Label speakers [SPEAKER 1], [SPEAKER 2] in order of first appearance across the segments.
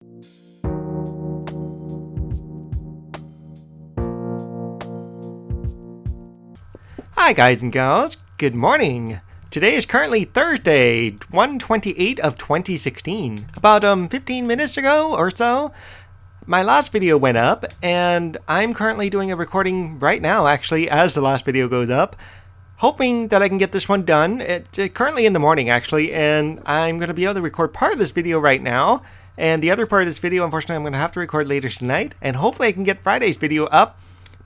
[SPEAKER 1] Hi guys and gals, good morning. Today is currently Thursday, 1/28 of 2016. About 15 minutes ago or so, my last video went up, and I'm currently doing a recording right now actually as the last video goes up, hoping that I can get this one done. It's currently in the morning actually, and I'm going to be able to record part of this video right now, and the other part of this video unfortunately I'm going to have to record later tonight, and hopefully I can get Friday's video up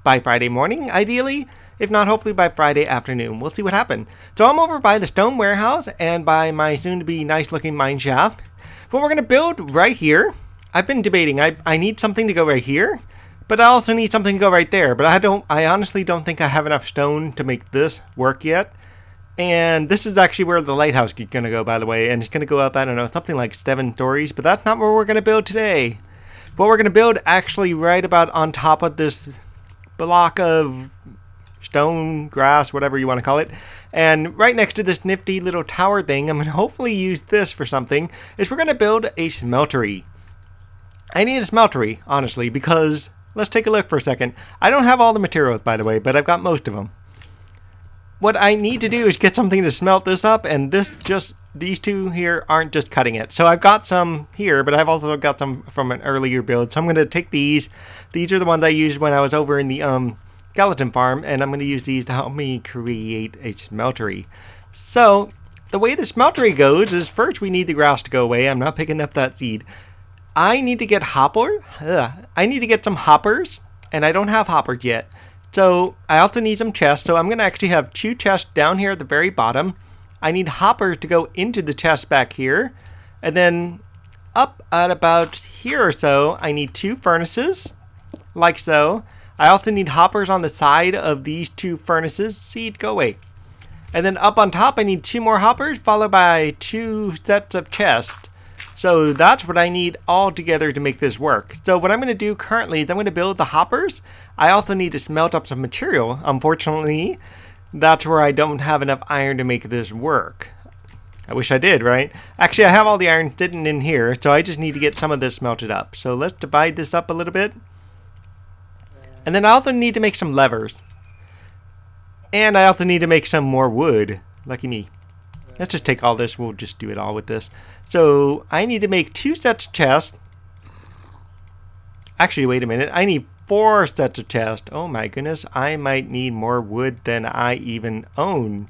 [SPEAKER 1] by Friday morning ideally. If not, hopefully by Friday afternoon. We'll see what happens. So I'm over by the stone warehouse and by my soon-to-be nice-looking mine shaft. But we're going to build right here. I've been debating. I need something to go right here, but I also need something to go right there. But I honestly don't think I have enough stone to make this work yet. And this is actually where the lighthouse is going to go, by the way. And it's going to go up, I don't know, something like 7 stories. But that's not where we're going to build today. But we're going to build actually right about on top of this block of stone, grass, whatever you want to call it, and right next to this nifty little tower thing, I'm going to hopefully use this for something, is we're going to build a smeltery. I need a smeltery, honestly, because, let's take a look for a second. I don't have all the materials, by the way, but I've got most of them. What I need to do is get something to smelt this up, and these two here aren't just cutting it. So I've got some here, but I've also got some from an earlier build, so I'm going to take these. These are the ones I used when I was over in the, skeleton farm, and I'm going to use these to help me create a smeltery. So the way the smeltery goes is first we need the grass to go away. I'm not picking up that seed. I need to get I need to get some hoppers, and I don't have hoppers yet. So I also need some chests. So I'm going to actually have 2 chests down here at the very bottom. I need hoppers to go into the chest back here, and then up at about here or so I need 2 furnaces like so. I also need hoppers on the side of these 2 furnaces. Seed, go away. And then up on top, I need 2 more hoppers, followed by 2 sets of chests. So that's what I need all together to make this work. So what I'm going to do currently is I'm going to build the hoppers. I also need to smelt up some material. Unfortunately, that's where I don't have enough iron to make this work. I wish I did, right? Actually, I have all the iron sitting in here, so I just need to get some of this smelted up. So let's divide this up a little bit. And then I also need to make some levers. And I also need to make some more wood. Lucky me. Let's just take all this. We'll just do it all with this. So I need to make 2 sets of chests. Actually, wait a minute. I need 4 sets of chests. Oh my goodness. I might need more wood than I even own.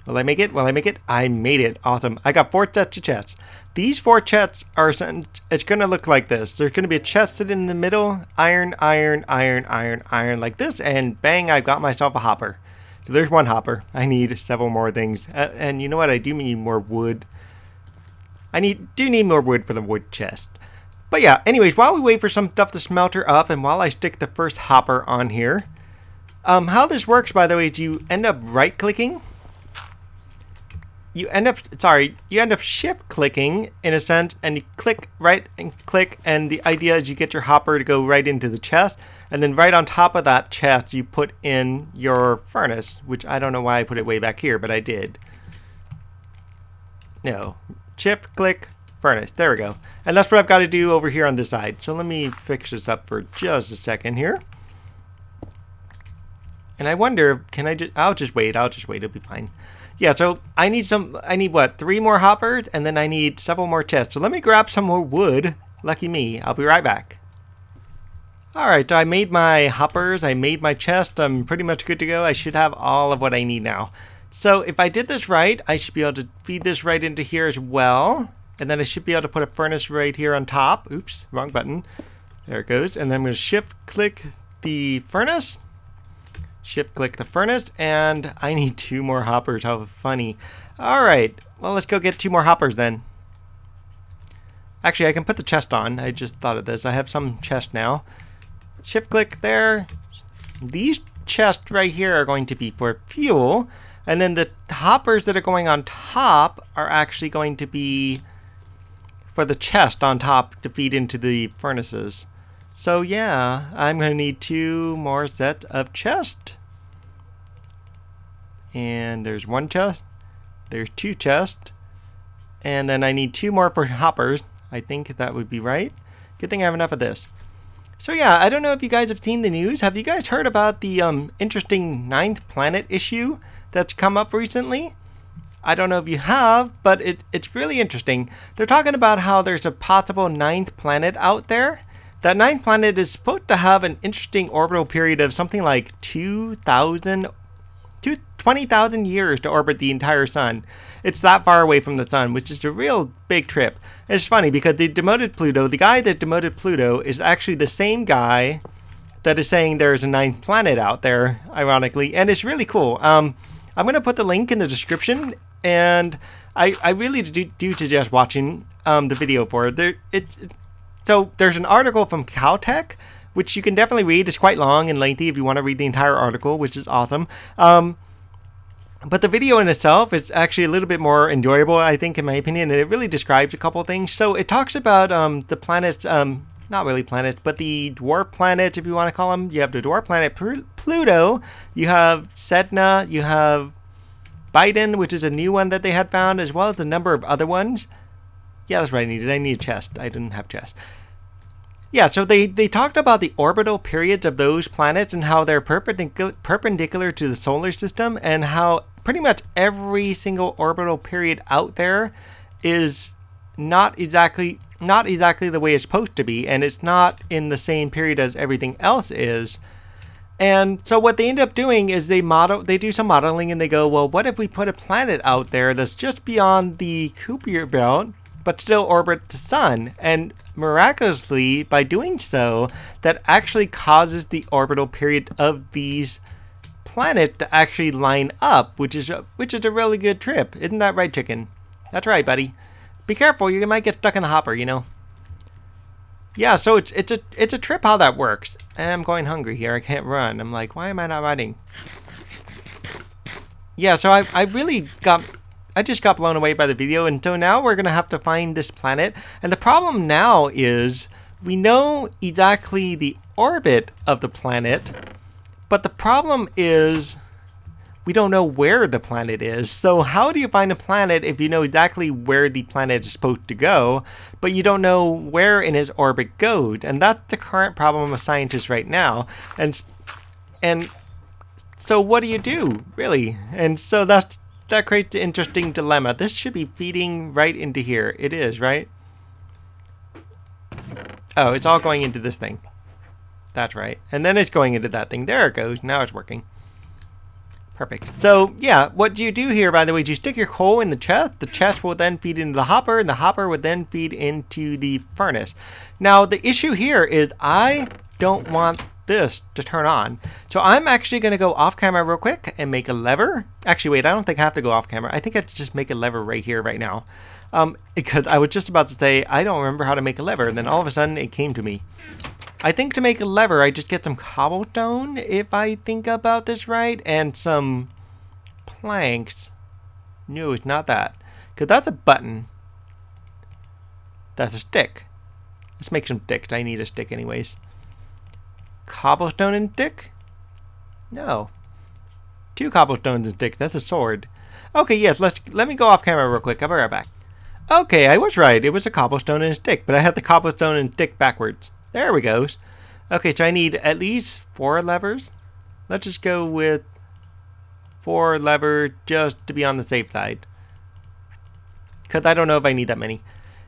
[SPEAKER 1] Will I make it? Will I make it? I made it. Awesome. I got 4 sets of chests. These 4 chests are, it's going to look like this. There's going to be a chest sitting in the middle. Iron, iron, iron, iron, iron, like this. And bang, I've got myself a hopper. So there's 1 hopper. I need several more things. And you know what? I do need more wood. Do need more wood for the wood chest. But yeah, anyways, while we wait for some stuff to smelter up, and while I stick the first hopper on here, how this works, by the way, is you end up right-clicking. You end up shift clicking in a sense, and you click right and click, and the idea is you get your hopper to go right into the chest, and then right on top of that chest you put in your furnace, which I don't know why I put it way back here, but I did. No, shift click furnace, there we go. And that's what I've got to do over here on this side. So let me fix this up for just a second here. And I wonder, I'll just wait, it'll be fine. Yeah, so I need what, 3 more hoppers, and then I need several more chests. So let me grab some more wood. Lucky me. I'll be right back. Alright, so I made my hoppers, I made my chest. I'm pretty much good to go. I should have all of what I need now. So if I did this right, I should be able to feed this right into here as well. And then I should be able to put a furnace right here on top. Oops, wrong button. There it goes. And then I'm going to shift click the furnace. Shift click the furnace, and I need 2 more hoppers. How funny. Alright, well, let's go get 2 more hoppers then. Actually, I can put the chest on. I just thought of this. I have some chest now. Shift click there. These chests right here are going to be for fuel, and then the hoppers that are going on top are actually going to be for the chest on top to feed into the furnaces. So yeah, I'm going to need 2 more sets of chest. And there's 1 chest. There's 2 chests. And then I need 2 more for hoppers. I think that would be right. Good thing I have enough of this. So yeah, I don't know if you guys have seen the news. Have you guys heard about the interesting 9th planet issue that's come up recently? I don't know if you have, but it's really interesting. They're talking about how there's a possible 9th planet out there. That 9th planet is supposed to have an interesting orbital period of something like 20,000 years to orbit the entire sun. It's that far away from the sun, which is a real big trip. And it's funny because the guy that demoted Pluto is actually the same guy that is saying there's a 9th planet out there, ironically, and it's really cool. I'm going to put the link in the description, and I really do suggest watching the video for it. So there's an article from Caltech, which you can definitely read. It's quite long and lengthy if you want to read the entire article, which is awesome. But the video in itself is actually a little bit more enjoyable, I think, in my opinion, and it really describes a couple of things. So it talks about the planets, not really planets, but the dwarf planets, if you want to call them. You have the dwarf planet Pluto, you have Sedna, you have Biden, which is a new one that they had found, as well as a number of other ones. Yeah, that's what I needed. I need a chest. I didn't have chest. Yeah, so they talked about the orbital periods of those planets and how they're perpendicular to the solar system, and how pretty much every single orbital period out there is not exactly the way it's supposed to be, and it's not in the same period as everything else is. And so what they end up doing is they do some modeling, and they go, well, what if we put a planet out there that's just beyond the Kuiper belt, but still orbit the sun? And miraculously, by doing so, that actually causes the orbital period of these planets to actually line up, which is a really good trip. Isn't that right, chicken? That's right, buddy. Be careful, you might get stuck in the hopper, you know. Yeah, so it's a trip how that works. And I'm going hungry here. I can't run. I'm like, why am I not running? Yeah, so I just got blown away by the video, and so now we're going to have to find this planet. And the problem now is we know exactly the orbit of the planet, but the problem is we don't know where the planet is. So how do you find a planet if you know exactly where the planet is supposed to go, but you don't know where in its orbit goes? And that's the current problem of scientists right now. And so what do you do, really? And so that creates an interesting dilemma. This should be feeding right into here. It is, right? Oh, it's all going into this thing. That's right. And then it's going into that thing. There it goes. Now it's working. Perfect. So, yeah, what you do here, by the way, is you stick your coal in the chest. The chest will then feed into the hopper, and the hopper would then feed into the furnace. Now, the issue here is I don't want this to turn on. So I'm actually going to go off camera real quick and make a lever. Actually, wait, I don't think I have to go off camera. I think I just make a lever right here, right now. Because I was just about to say, I don't remember how to make a lever, and then all of a sudden it came to me. I think to make a lever, I just get some cobblestone, if I think about this right, and some planks. No, it's not that. Because that's a button. That's a stick. Let's make some sticks. I need a stick anyways. Cobblestone and stick? No. 2 cobblestones and stick. That's a sword. Okay, yes, let me go off camera real quick. I'll be right back. Okay, I was right. It was a cobblestone and a stick, but I had the cobblestone and stick backwards. There we go. Okay, so I need at least 4 levers. Let's just go with 4 levers just to be on the safe side. Because I don't know if I need that many.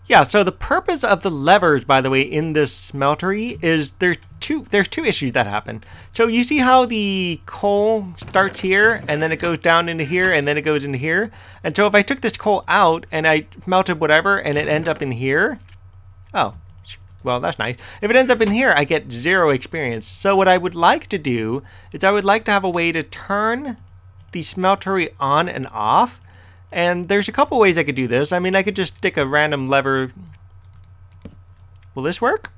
[SPEAKER 1] Yeah, so the purpose of the levers, by the way, in this smeltery is there's two issues that happen. So you see how the coal starts here, and then it goes down into here, and then it goes into here? And so if I took this coal out, and I melted whatever, and it ends up in here, oh, well, that's nice. If it ends up in here, I get 0 experience. So what I would like to do is I would like to have a way to turn the smeltery on and off. And there's a couple ways I could do this. I mean, I could just stick a random lever. Will this work?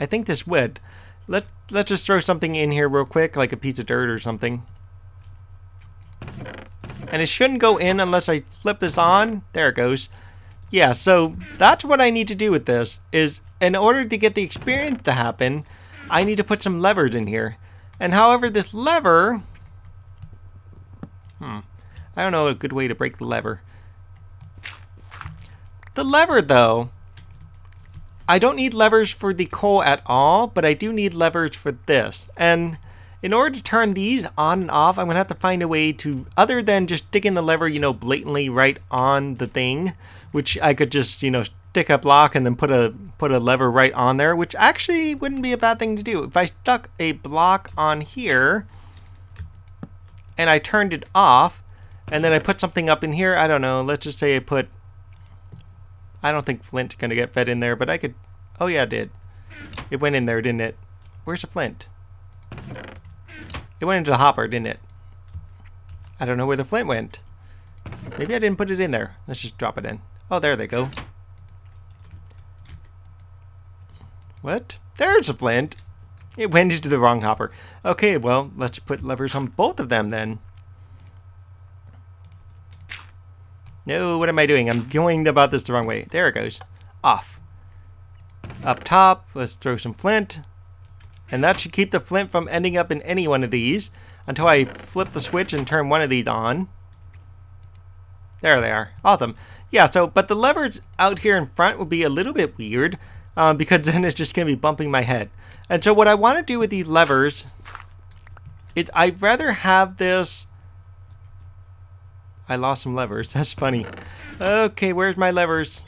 [SPEAKER 1] I think this would. Let's just throw something in here real quick, like a piece of dirt or something. And it shouldn't go in unless I flip this on. There it goes. Yeah, so that's what I need to do with this, is in order to get the experience to happen, I need to put some levers in here. And however, this lever... I don't know a good way to break the lever. The lever, though, I don't need levers for the coal at all, but I do need levers for this. And in order to turn these on and off, I'm going to have to find a way to, other than just sticking the lever, you know, blatantly right on the thing, which I could just, you know, stick a block and then put a lever right on there, which actually wouldn't be a bad thing to do. If I stuck a block on here and I turned it off and then I put something up in here, I don't know, let's just say I don't think flint's going to get fed in there, but I could, oh yeah, it did. It went in there, didn't it? Where's the flint? It went into the hopper, didn't it? I don't know where the flint went. Maybe I didn't put it in there. Let's just drop it in. Oh, there they go. What? There's the flint. It went into the wrong hopper. Okay, well, let's put levers on both of them then. No, what am I doing? I'm going about this the wrong way. There it goes. Off. Up top, let's throw some flint. And that should keep the flint from ending up in any one of these until I flip the switch and turn one of these on. There they are. Awesome. Yeah, so, but the levers out here in front would be a little bit weird because then it's just going to be bumping my head. And so what I want to do with these levers is I'd rather have this... I lost some levers. That's funny. Okay, where's my levers?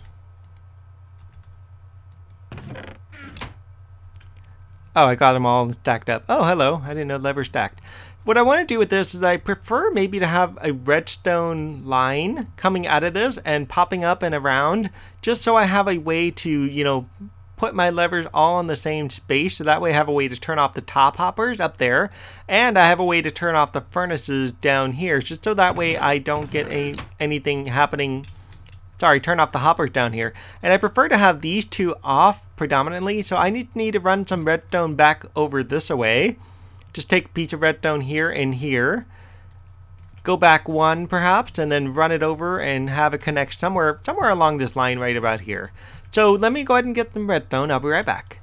[SPEAKER 1] Oh, I got them all stacked up. Oh, hello. I didn't know levers stacked. What I want to do with this is I prefer maybe to have a redstone line coming out of this and popping up and around, just so I have a way to, you know, put my levers all in the same space, so that way I have a way to turn off the top hoppers up there, and I have a way to turn off the furnaces down here, just so that way I don't get anything happening. Sorry, turn off the hoppers down here. And I prefer to have these two off predominantly, so I need to run some redstone back over this way. Just take a piece of redstone here and here. Go back one perhaps, and then run it over and have it connect somewhere along this line right about here. So let me go ahead and get some redstone. I'll be right back.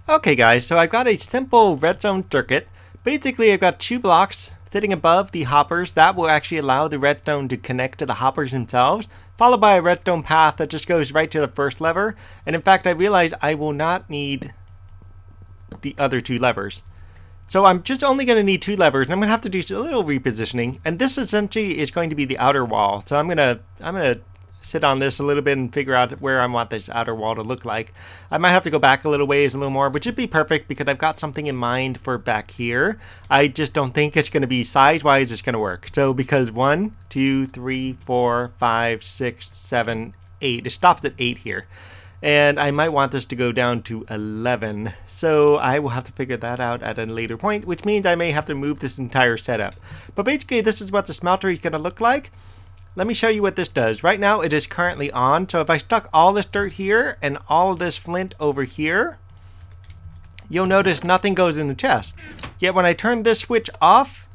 [SPEAKER 1] Okay guys, so I've got a simple redstone circuit. Basically I've got 2 blocks sitting above the hoppers. That will actually allow the redstone to connect to the hoppers themselves, followed by a redstone path that just goes right to the first lever. And in fact I realized I will not need the other 2 levers. So I'm just only going to need 2 levers, and I'm going to have to do a little repositioning. And this essentially is going to be the outer wall. So I'm gonna sit on this a little bit and figure out where I want this outer wall to look like. I might have to go back a little ways, a little more, which would be perfect because I've got something in mind for back here. I just don't think it's going to be size-wise it's going to work. So because 1, 2, 3, 4, 5, 6, 7, 8. It stops at 8 here. And I might want this to go down to 11. So I will have to figure that out at a later point, which means I may have to move this entire setup. But basically this is what the smelter is going to look like. Let me show you what this does. Right now it is currently on, so if I stuck all this dirt here and all of this flint over here, you'll notice nothing goes in the chest. Yet when I turn this switch off,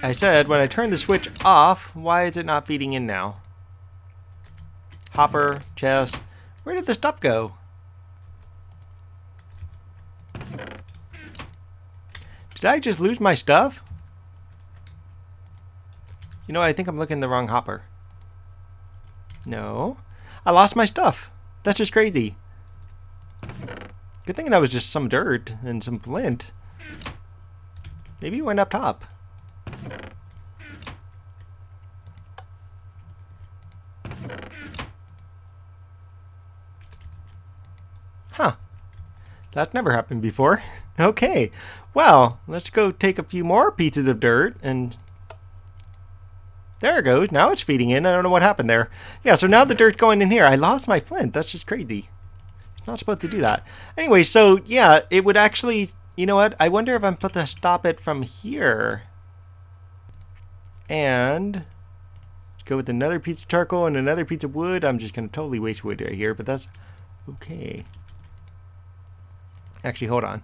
[SPEAKER 1] I said when I turn the switch off, why is it not feeding in now? Hopper, chest, where did the stuff go? Did I just lose my stuff? You know, I think I'm looking at the wrong hopper. No. I lost my stuff. That's just crazy. Good thing that was just some dirt and some flint. Maybe it went up top. Huh. That's never happened before. Okay. Well, let's go take a few more pieces of dirt and... There it goes. Now it's feeding in. I don't know what happened there. Yeah, so now the dirt's going in here. I lost my flint. That's just crazy. Not supposed to do that. Anyway, so yeah, it would actually... You know what? I wonder if I'm supposed to stop it from here. And... go with another piece of charcoal and another piece of wood. I'm just going to totally waste wood right here, but that's okay. Actually, hold on.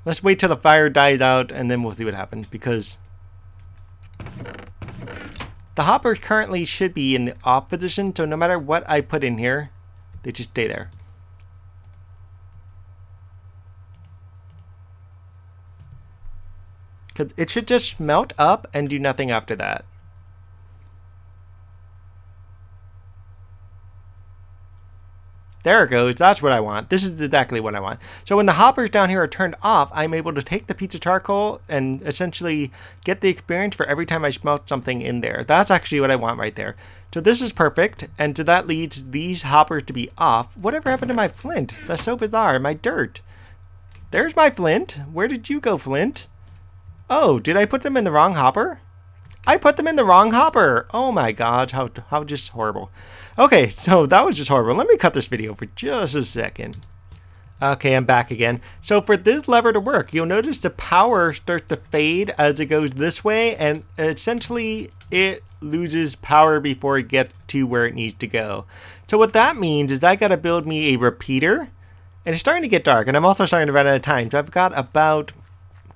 [SPEAKER 1] Let's wait till the fire dies out and then we'll see what happens, because... the hoppers currently should be in the off position, so no matter what I put in here, they just stay there. Because it should just melt up and do nothing after that. There it goes. That's what I want. This is exactly what I want. So when the hoppers down here are turned off, I'm able to take the pizza charcoal and essentially get the experience for every time I smelt something in there. That's actually what I want right there. So this is perfect. And so that leads these hoppers to be off. Whatever happened to my flint? That's so bizarre. My dirt. There's my flint. Where did you go, Flint? Oh, did I put them in the wrong hopper? I put them in the wrong hopper. Oh my god, how just horrible. Okay, so that was just horrible. Let me cut this video for just a second. Okay, I'm back again. So for this lever to work, you'll notice the power starts to fade as it goes this way, and essentially it loses power before it gets to where it needs to go. So what that means is I gotta build me a repeater, and it's starting to get dark, and I'm also starting to run out of time. So I've got about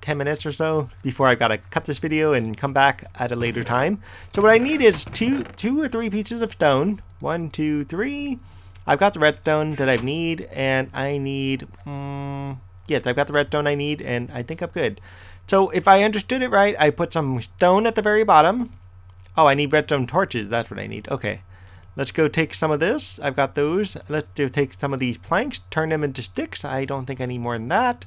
[SPEAKER 1] 10 minutes or so before I gotta cut this video and come back at a later time. So what I need is two or three pieces of stone. 1, 2, 3. I've got the redstone that I need, and I need yes, I've got the redstone I need, and I think I'm good. So if I understood it right, I put some stone at the very bottom. Oh, I need redstone torches. That's what I need. Okay, let's go take some of this. I've got those. Let's take some of these planks, turn them into sticks. I don't think I need more than that.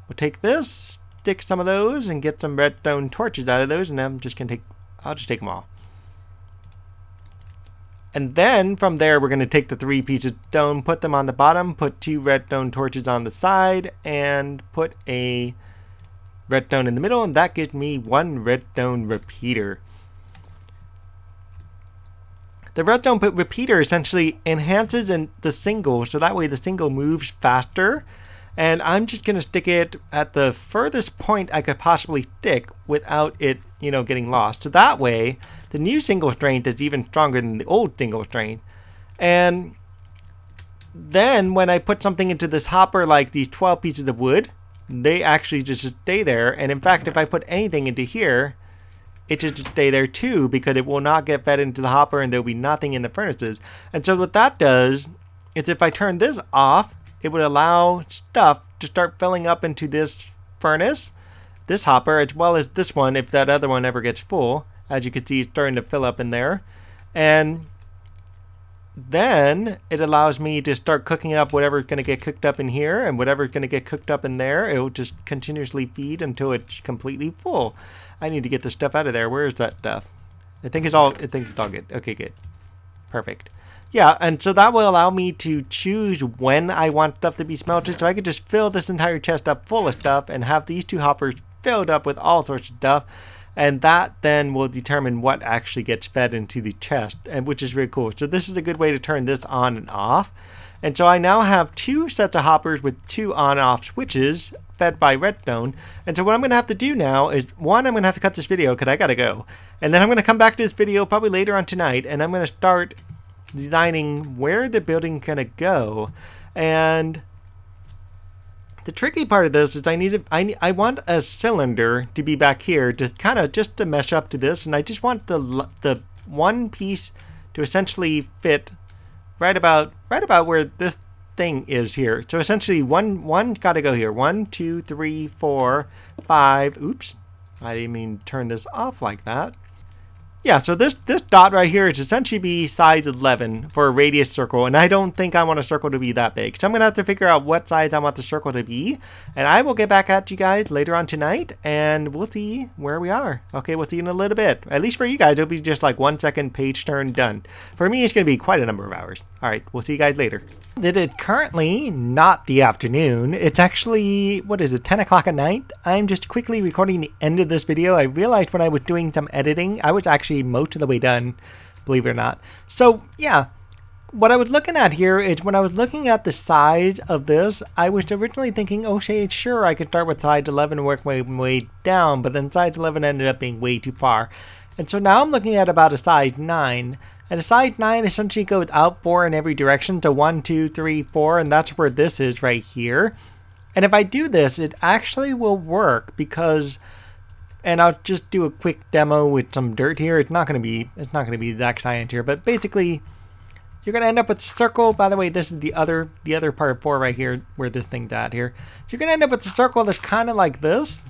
[SPEAKER 1] We'll take this, stick some of those, and get some redstone torches out of those, and I'll just take them all. And then from there, we're going to take the 3 pieces of stone, put them on the bottom, put 2 redstone torches on the side, and put a redstone in the middle, and that gives me 1 redstone repeater. The redstone repeater essentially enhances the single, so that way the single moves faster. And I'm just going to stick it at the furthest point I could possibly stick without it, getting lost. So that way, the new single strength is even stronger than the old single strength. And then when I put something into this hopper, like these 12 pieces of wood, they actually just stay there. And in fact, if I put anything into here, it just stay there too, because it will not get fed into the hopper and there'll be nothing in the furnaces. And so what that does is if I turn this off, it would allow stuff to start filling up into this furnace, this hopper, as well as this one if that other one ever gets full. As you can see, it's starting to fill up in there. And then it allows me to start cooking up whatever's going to get cooked up in here, and whatever's going to get cooked up in there, it will just continuously feed until it's completely full. I need to get this stuff out of there. Where is that stuff? I think it's all good. Okay, good. Perfect. Yeah, and so that will allow me to choose when I want stuff to be smelted. So I could just fill this entire chest up full of stuff and have these 2 hoppers filled up with all sorts of stuff. And that then will determine what actually gets fed into the chest, and which is really cool. So this is a good way to turn this on and off. And so I now have 2 sets of hoppers with 2 on and off switches fed by redstone. And so what I'm going to have to do now is, one, I'm going to have to cut this video because I got to go. And then I'm going to come back to this video probably later on tonight, and I'm going to start designing where the building gonna go. And the tricky part of this is I want a cylinder to be back here to kind of just to mesh up to this, and I just want the one piece to essentially fit right about where this thing is here. So essentially one got to go here. 1, 2, 3, 4, 5. Oops, I didn't mean turn this off like that. Yeah, so this dot right here is essentially be size 11 for a radius circle, and I don't think I want a circle to be that big. So I'm going to have to figure out what size I want the circle to be, and I will get back at you guys later on tonight, and we'll see where we are. Okay, we'll see in a little bit. At least for you guys, it'll be just like 1 second, page turn, done. For me, it's going to be quite a number of hours. All right, we'll see you guys later. It is currently not the afternoon. It's actually, 10 o'clock at night? I'm just quickly recording the end of this video. I realized when I was doing some editing, I was actually most of the way done, believe it or not. So yeah, what I was looking at here is when I was looking at the size of this, I was originally thinking, okay, sure, I could start with size 11 and work my way down, but then size 11 ended up being way too far. And so now I'm looking at about a size 9. And a size 9 essentially goes out 4 in every direction, so 1, 2, 3, 4, and that's where this is right here. And if I do this, it actually will work because, and I'll just do a quick demo with some dirt here. It's not going to be exact science here, but basically, you're going to end up with a circle. By the way, this is the other part of 4 right here, where this thing's at here. So you're going to end up with a circle that's kind of like this,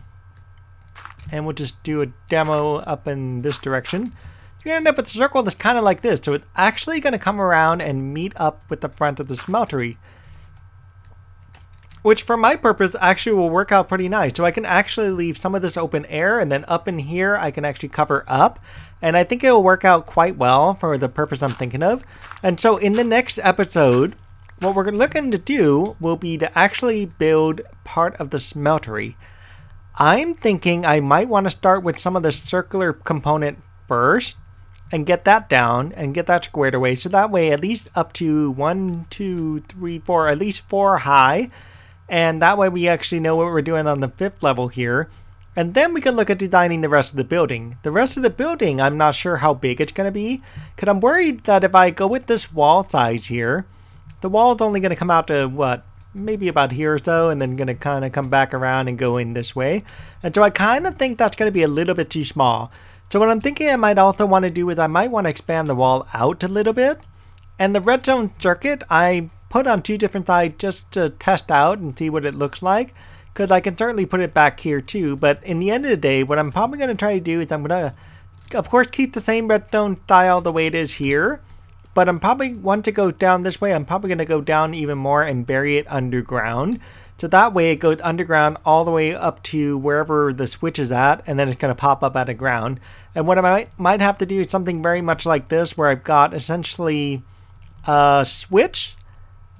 [SPEAKER 1] and we'll just do a demo up in this direction. you're going to end up with a circle that's kind of like this. So it's actually going to come around and meet up with the front of the smeltery, which for my purpose actually will work out pretty nice. So I can actually leave some of this open air, and then up in here I can actually cover up. And I think it will work out quite well for the purpose I'm thinking of. And so in the next episode, what we're looking to do will be to actually build part of the smeltery. I'm thinking I might want to start with some of the circular component first and get that down and get that squared away. So that way at least up to 1, 2, 3, 4, at least 4 high. And that way we actually know what we're doing on the 5th level here. And then we can look at designing the rest of the building. The rest of the building, I'm not sure how big it's going to be, because I'm worried that if I go with this wall size here, the wall is only going to come out to, what, maybe about here or so, and then going to kind of come back around and go in this way. And so I kind of think that's going to be a little bit too small. So what I'm thinking I might also want to do is I might want to expand the wall out a little bit. And the redstone circuit, I put on 2 different sides just to test out and see what it looks like. Because I can certainly put it back here too. But in the end of the day, what I'm probably going to try to do is I'm going to, of course, keep the same redstone style the way it is here. But I'm probably, once it goes down this way, I'm probably going to go down even more and bury it underground. So that way it goes underground all the way up to wherever the switch is at. And then it's going to pop up out of ground. And what I might have to do is something very much like this, where I've got essentially a switch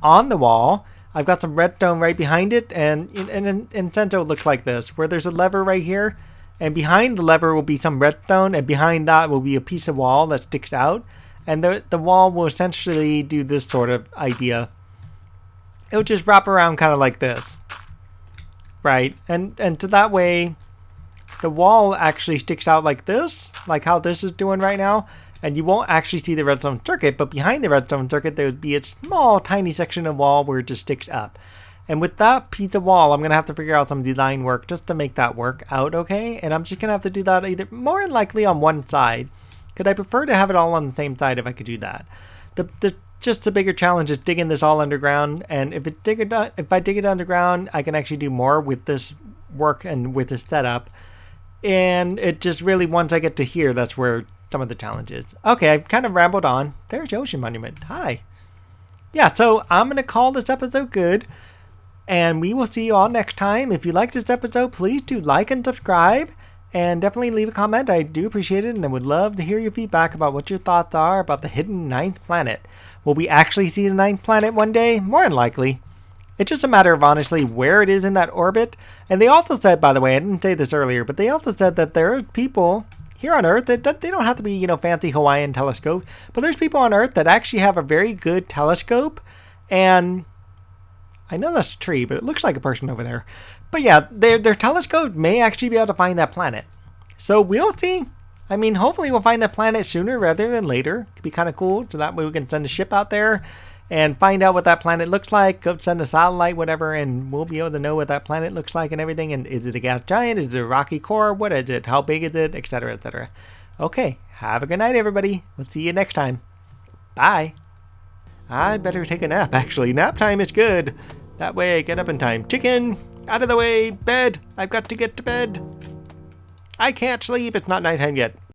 [SPEAKER 1] on the wall. I've got some redstone right behind it, and in Cento it looks like this, where there's a lever right here, and behind the lever will be some redstone, and behind that will be a piece of wall that sticks out, and the wall will essentially do this sort of idea. It'll just wrap around kind of like this, right? And so that way, the wall actually sticks out like this, like how this is doing right now. And you won't actually see the redstone circuit, but behind the redstone circuit, there would be a small, tiny section of wall where it just sticks up. And with that piece of wall, I'm going to have to figure out some design work just to make that work out, okay? And I'm just going to have to do that either more than likely on one side, because I prefer to have it all on the same side if I could do that. Just the bigger challenge is digging this all underground, and if I dig it underground, I can actually do more with this work and with this setup. And it just really, once I get to here, that's where some of the challenges. Okay, I've kind of rambled on. There's the Ocean Monument. Hi. Yeah, so I'm going to call this episode good, and we will see you all next time. If you like this episode, please do like and subscribe, and definitely leave a comment. I do appreciate it, and I would love to hear your feedback about what your thoughts are about the hidden 9th planet. Will we actually see the 9th planet one day? More than likely. It's just a matter of honestly where it is in that orbit. And they also said, by the way, I didn't say this earlier, but they also said that there are people here on Earth, they don't have to be, fancy Hawaiian telescopes, but there's people on Earth that actually have a very good telescope, and I know that's a tree, but it looks like a person over there. But yeah, their telescope may actually be able to find that planet. So we'll see. I mean, hopefully we'll find that planet sooner rather than later. Could be kind of cool, so that way we can send a ship out there and find out what that planet looks like, go send a satellite, whatever, and we'll be able to know what that planet looks like and everything. And is it a gas giant? Is it a rocky core? What is it? How big is it? Etc., etc. Okay, have a good night, everybody. We'll see you next time. Bye. I better take a nap, actually. Nap time is good. That way I get up in time. Chicken, out of the way. Bed. I've got to get to bed. I can't sleep. It's not nighttime yet.